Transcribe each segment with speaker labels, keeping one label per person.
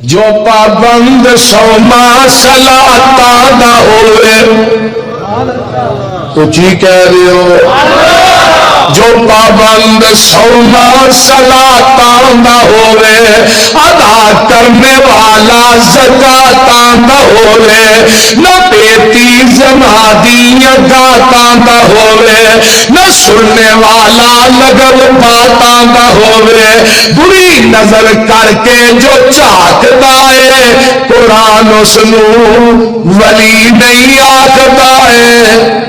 Speaker 1: جو پابند سوما صلاتاں دا ہوئے تو جی کہہ رہے ہو جو پابند سوما صلاتاں دا ہوئے ادا کرنے والا زکاتاں دا ہوئے نہ بیٹی زمادیاں گاتاں دا ہوئے نہ سننے والا لگل باتاں دا ہوئے بری نظر کر کے جو چاکتا ہے قرآن اس نو ولی نہیں آکھتا ہے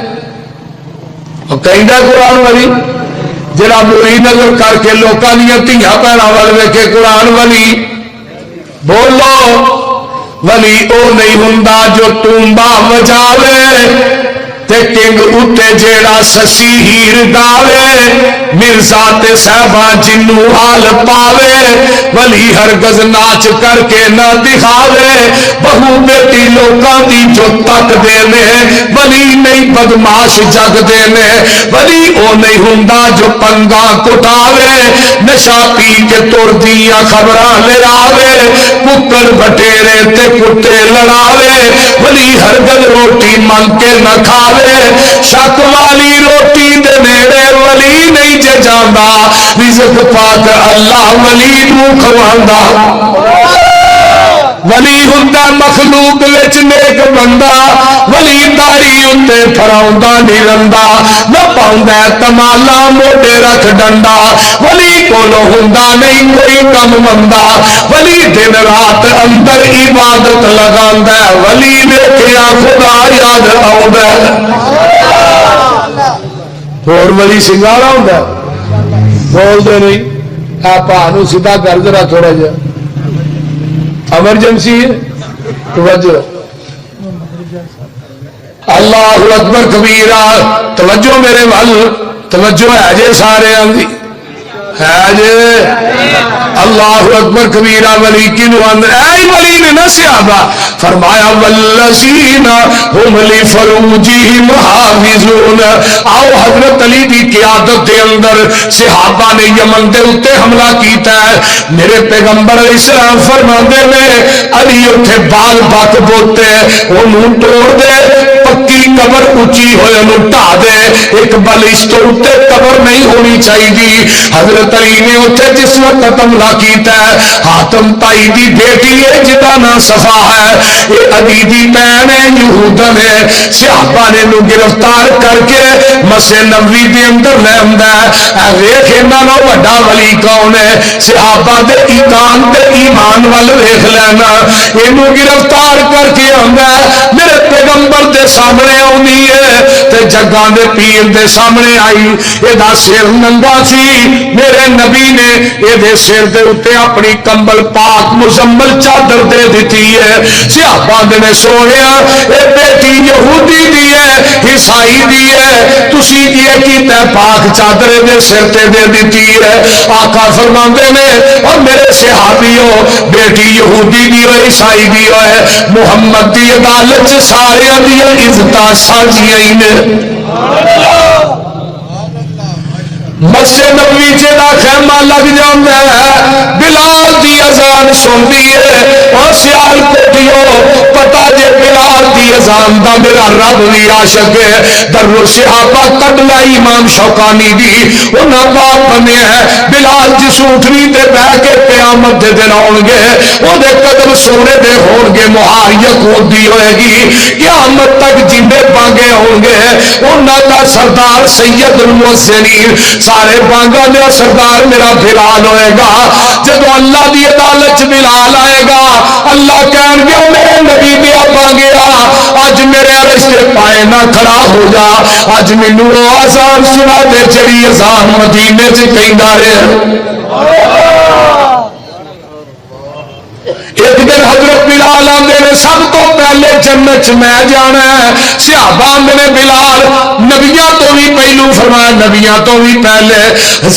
Speaker 1: کہیں گا قرآن ولی جڑا بری نظر کر کے لوکاں دیاں دھیاں بھیڑاں ول ویکھے قرآن ولی بولو ولی او نہیں ہوندا جو ٹومبا وجاوے تے کنگ اتے جیڑا سسی ہیر گاوے مرزا تے صاحبہ جنو حال پاوے ولی ہرگز ناچ کر کے نہ دکھاوے بہو بیٹی لوکاں دی جو تک دینے ولی نہیں بدماش جگ دینے ولی او نہیں ہوندا جو پنگا کٹاوے نشا پی کے تر دیاں خبراں لڑاوے ککڑ بٹیرے تے کتے لڑاوے ولی ہرگز روٹی منگ کے نہ کھاوے شک والی روٹی دے نیڑے ولی نہیں جے جاندا رزق پاک اللہ ولی نو کھواندا ولی ہوندا مخلوق وچ نیک بندہ ولی داری اتے پھراوندا نہیں رندا نہ پاوندا تمالا موڈے رکھ ڈنڈا ولی کولو ہوندا نہیں کوئی کم مندا ولی دن رات اندر عبادت لگاندا ولی ویکھیا خدا یاد آوندا اور ولی سنگارا ہوندا بول دے نہیں آپ نو سیدھا کر ذرا تھوڑا جا ایمرجنسی ہے توجہ اللہ اکبر کبیرہ توجہ میرے وال توجہ ہے جے سارے آندھی ہے جے اللہ اکبر کبیرہ ولی کی نوان اے ولی نے نہ صحابہ فرمایا والذین ہم لفروجہم حافظون آؤ حضرت علی دی قیادت دے اندر صحابہ نے یمن دے اتے حملہ کیتا ہے میرے پیغمبر علیہ السلام فرماندے میں علی اٹھے بال بات بوتے انہوں توڑ دے پکی قبر اونچی ہوئے انہوں ٹا دے ایک بلش تو اتے قبر نہیں ہونی چاہیے حضرت علی نے اتے جس وقت حملہ کیتا ہے حاتم تائی دی بیٹی ہے جدا نا صفا ہے یہ علی دی بہن ہے یہودن ہے صحابہ نے انہوں گرفتار کر کے مسجد نبوی دے اندر لے آندا ہے ویکھ انہاں نوں وڈا ولی کون ہے صحابہ دے ایمان تے ایمان ول ویکھ لینا اینوں گرفتار کر کے آندا ہے میرے پیغمبر دے سامنے آونی ہے تے جگاں دے پیر دے سامنے آئی ادا سر ننگا سی میرے نبی نے یہ سر دے اتے اپنی کمبل پاک مزمل چادر دے دیتی ہے صحابہ نے سویا اے بیٹی یہودی دی ہے عیسائی دی ہے تسی یہ کیتا پاک چادر دے سر تے دے دیتی ہے آقا فرماندے نے اور میرے صحابیوں بیٹی یہودی دی ہے عیسائی دی ہے محمد دی عدالت سارے دی عزتاں سانجیاں نے مسجد نبوی جدا خیمہ لگ جاندہ ہے بلال دی اذان سنتی ہے اور سیال کوٹیوں پتہ جے بلال دی اذان دا میرا رب بھی عاشق ہے در صحابہ قبلہ امام شوکانی دی انہاں بات بنے ہیں بلال جس اٹھنی دے بہ کے قیامت دے دن آن گے وہ دے قدم سونے دے ہون گے مہار یقود دی ہوئے گی قیامت تک جندے پانگے ہوں گے انہاں کا سردار سید المحسنین سارے بانگا دیا سردار میرا بلال ہوئے گا جب اللہ دی عدالت بلال آئے گا اللہ کہن گیا میرے نبی دیا بانگیا آج میرے رشتے پائے نہ کھڑا ہو جا آج منو آزان سنا دے چڑی آزان مدینے سے کہیں دارے ایک دن حضرت بلال آندے نے سب تو پہلے جنت میں جانا ہے. صحابہ آندے نے بلال نبیاں تو بھی پہلو. فرمایا نبیاں تو بھی پہلے.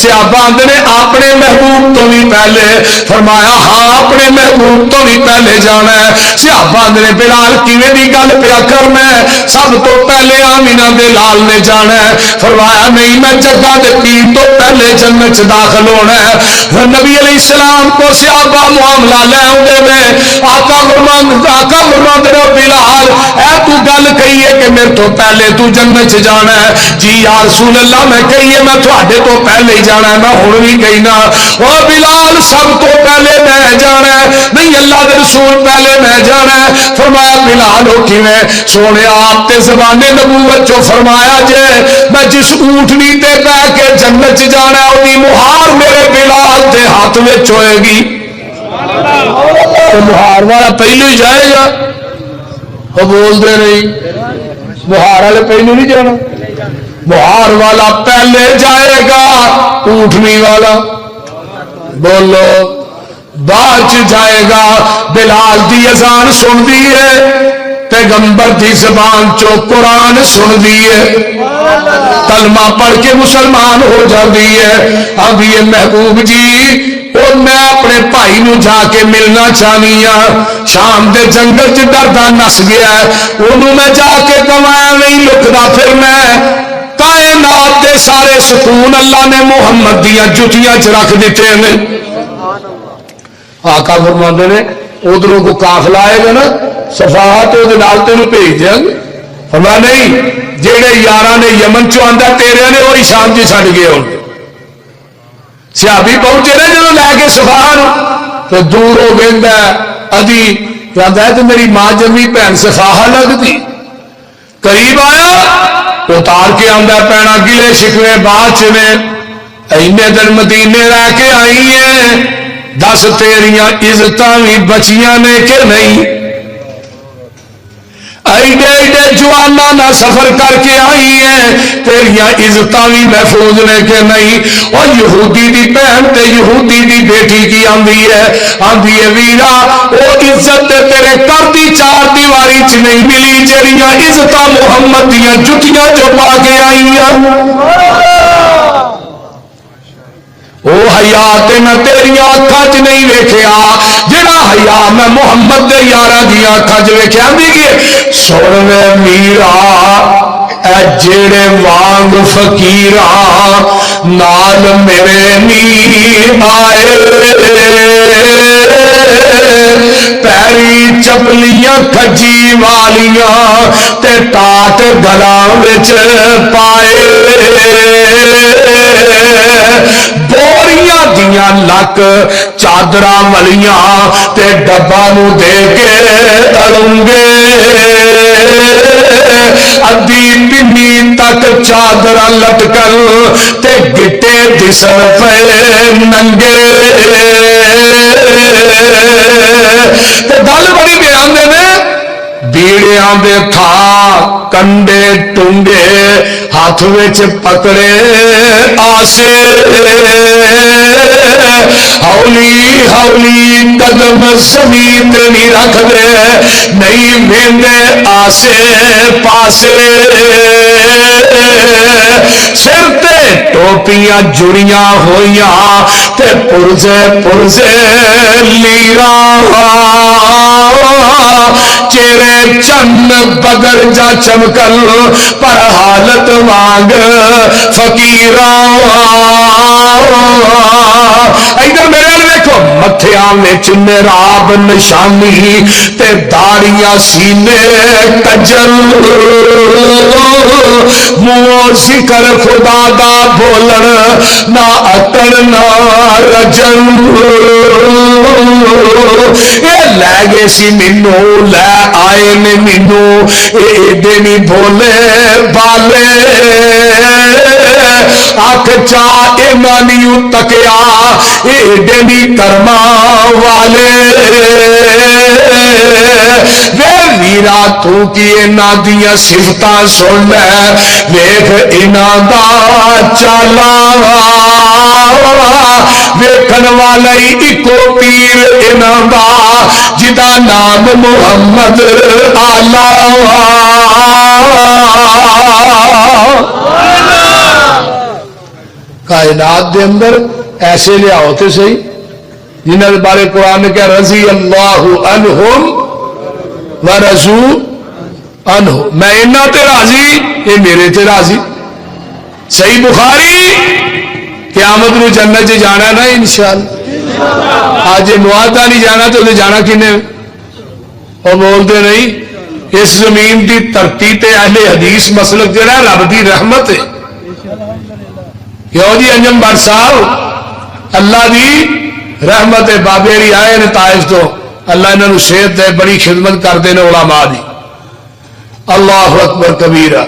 Speaker 1: صحابہ آندے نے اپنے محبوب تو بھی پہلے. فرمایا ہاں اپنے محبوب تو بھی پہلے جانا ہے. صحابہ آندے نے بلال کیویں دی گل پیا کرنا ہے, سب تو پہلے آمینہ دے لال نے جانا ہے. فرمایا نہیں میں جگہ دے پیر تو پہلے جنت داخل ہونا ہے. نبی علیہ السلام کو صحابہ معاملہ لے آتے میں آقا فرماندے نے بلال اے تو گل کہی ہے کہ میرے تو پہلے تو جنت جانا ہے. جی یا رسول اللہ میں کہیے میں تھوڑے تو پہلے ہی جانا ہے. میں ہوں بھی کہنا او بلال سب تو پہلے میں جانا ہے. نہیں اللہ کے رسول پہلے میں جانا ہے. فرمایا بلال ہو کیویں سونے آپ تے زبان نبوت چو فرمایا جے میں جس اونٹنی تے بہ کے جنت جانا ہے وہی مہار میرے بلال دے ہاتھ میں ہوئے گی. تو مہار والا پہلو ہی جائے گا. وہ بولتے نہیں مہار والے پہلو نہیں جانا. مہار والا پہلے جائے گا, اونٹنی والا بولو بعد جائے گا. بلال دی اذان سن دی ہے, پیغمبر دی زبان چو قرآن سن دی ہے, کلمہ پڑھ کے مسلمان ہو جاتی ہے. اب یہ محبوب جی اور میں اپنے بھائی نو جا کے ملنا چاہنی ہاں, شام دے جنگل چ ڈردا نس گیا ہے, انہوں میں جا کے کمایا نہیں لکدا. پھر میں کائنات دے سارے سکون اللہ نے محمد دیا جتیاں چ رکھ دیتے ہیں. آقا فرماندے نے ادھروں کو قافلہ آئے گا نا صفحات وہ تینوں بھیج دیا گے. فرمایا نہیں جہے یار نے یمن چو آندا تیرے نے وہی شام جی چھڈ گئے ہو. صحابی پہنچے نا جب لے کے صفحہ تو دور ہو گیا ادھی کہتا ہے تو میری ماں جمی بھن صفحہ لگتی. قریب آیا اتار کے آندا پینا گلے شکوے بات نے اینے دن مدینے رہ کے آئی ہیں, دس تیریاں عزت بھی بچیاں نے کہ نہیں. ایڈے ایڈے جوانا نہ سفر کر کے آئی ہیں, تیریاں عزت بھی محفوظ نے کہ نہیں. اور یہودی دی بہن تے یہودی دی بیٹی کی آندی ہے ویرا وہ عزت تیرے کر دی چار دیواری چ نہیں ملی جہاں عزت محمد دیا جتیاں جو پا کے آئی ہیں. وہ حیا تے میں تیریا اکھاں چ نہیں ویکھیا جڑا حیا میں محمد دے یاراں دی اکھاں چ ویکھیا. آندی سن وے میرا اے جڑے وانگ فقیراں نال میرے نی آئے, پیری چپلیاں کھجی والیاں تے ٹاٹ گلاں وچ پائے, بوریاں دیاں لک چادرا ولیاں تے ڈبا نو دے کے اڑنگے, ادھی پنی تک چادر لٹکن تے گٹے دسن پے ننگے. گل بڑی بیان نے بیڑیاں دے تھا کنڈے ٹونگے ہاتھ وچ پکڑے آسے, ہولی ہولی قدم زمین نہیں رکھ دے نہیں ویندے آسے پاسے. سر تے ٹوپیاں جڑیاں ہویاں تے پرزے پرزے لیراں, چہرے چند بگر جا چمکل پر حالت وانگ فقیراں. ادھر میرے دیکھو متھیاں وچ محراب نشانی تے داڑیاں سینے کجل, منہ ذکر خدا دا بولن نہ اکڑ نہ رجن. اے لے گئے سی مینو لے آئے نے مینو ایڈے نہیں بولے بالے, اکھ چاہ ایمانیوں تکیا ایڈے نہیں کرما والے. وے کبیرہ تو کی انہاں دیاں صفتاں سن لے ویکھ انہاں دا چالا ویکھن والا ہی اکو پیر انہاں دا جدا نام محمد آلہ کائنات دے اندر ایسے لیاؤ تے صحیح جنہاں دے بارے قرآن نے کہا رضی اللہ عنہم ورضوا عنہ میں انہاں تے راضی یہ میرے تے راضی صحیح بخاری قیامت نو جنت چ جانا نا انشاءاللہ آج معاہدہ نہیں جانا تو جانا کنے اور بولتے نہیں اس زمین دی دھرتی تے اہل حدیث مسلک جڑا رب دی رحمت ہے کیوں جی انجم بٹ صاحب اللہ دی رحمت ہے بابے علی آئے نے طائف تو اللہ انہوں نے صحت دے بڑی خدمت کرتے ہیں علماء دی اللہ اکبر کبیرہ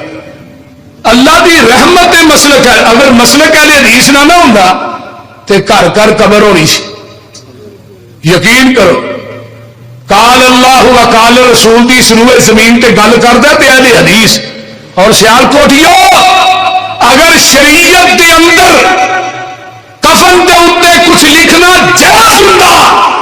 Speaker 1: اللہ دی رحمت مسلک ہے اگر مسلک اہل حدیث نہ ہوں تو گھر گھر قبر ہونی سی یقین کرو قال اللہ و قال رسول دی سروے زمین تے گل کردا تے اہل حدیث اور سیال کوٹھیو اگر شریعت دے اندر کفن دے اوتے کچھ لکھنا جائز ہوندا